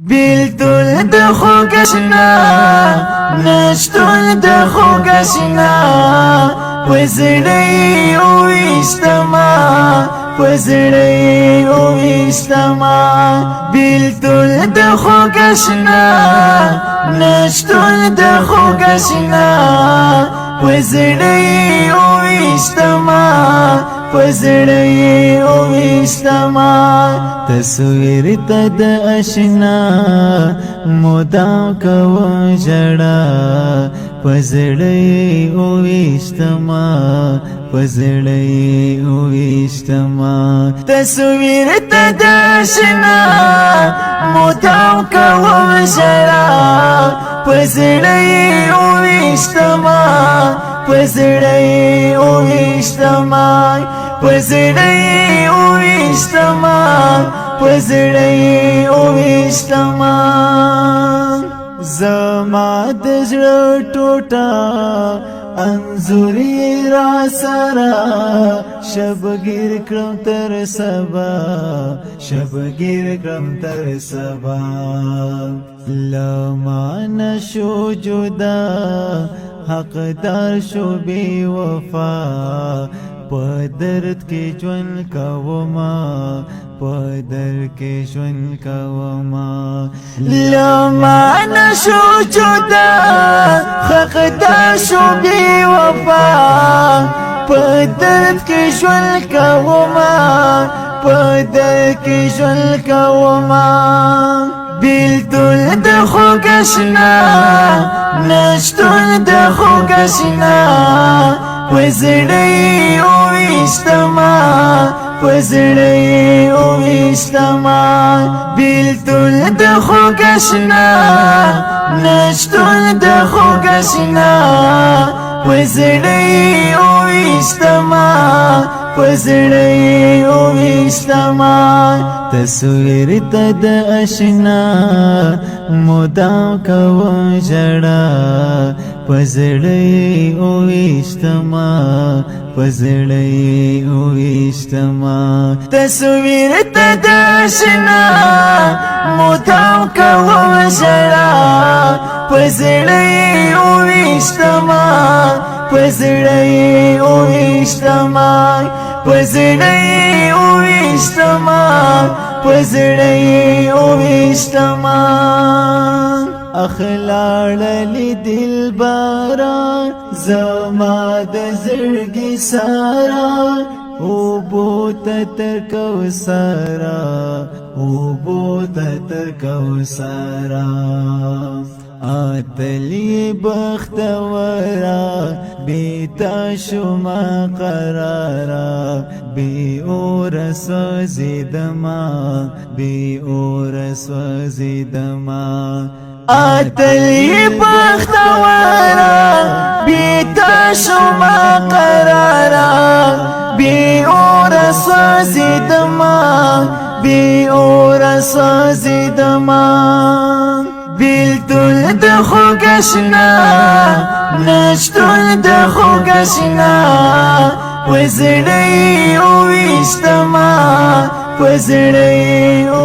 بیلتون د خوګشنا نشتون د خوګشنا پزړی او استما پزړی او استما بیلتون د خوګشنا نشتون د خوګشنا پزړی او استما پزړی او استما تصویر تد اشنا مدام کو جڑا پزړی او استما پزړی او استما تصویر تد اشنا مدام کو جڑا پزړی او استما پزړی او استما پزړی او استما پزړی او استما زما د زړه ټوټه انزوري را سره شبگیر کړم تر سبا شبگیر کړم تر سبا لما نشو جدا حقدار شو بی وفا پدرد کی جون کوما پدر کی جون کوما لما نشو جدا حقدار شو بی وفا پدرد کی جون کوما پدر کی جون کوما بیلتون د خوګشنا نشتون د خوګشنا پزړی او استما پزړی او استما بیلتون د خوګشنا نشتون د خوګشنا پزړی او استما پزړی او استما تصویر تد اشنا مدام کو جڑا پزړی او استما پزړی او استما تصویر تد اشنا مدام کو جڑا پزړی او استما پزړی او استما پزړی او استما پزړی او استما اخلاړ لی دل باران زما د زړګي سارا او بوت تر کوثرا او بوت تر کوثرا اتلی بختورا بیتا شما قرارا بی اور سوزیدما بی اور سوزیدما اتلی بختورا بیتا شما قرارا بی اور سوزیدما بی اور سوزیدما بیلتون د خوګشنا نشتون د خوګشنا پزړی او استما پزړی او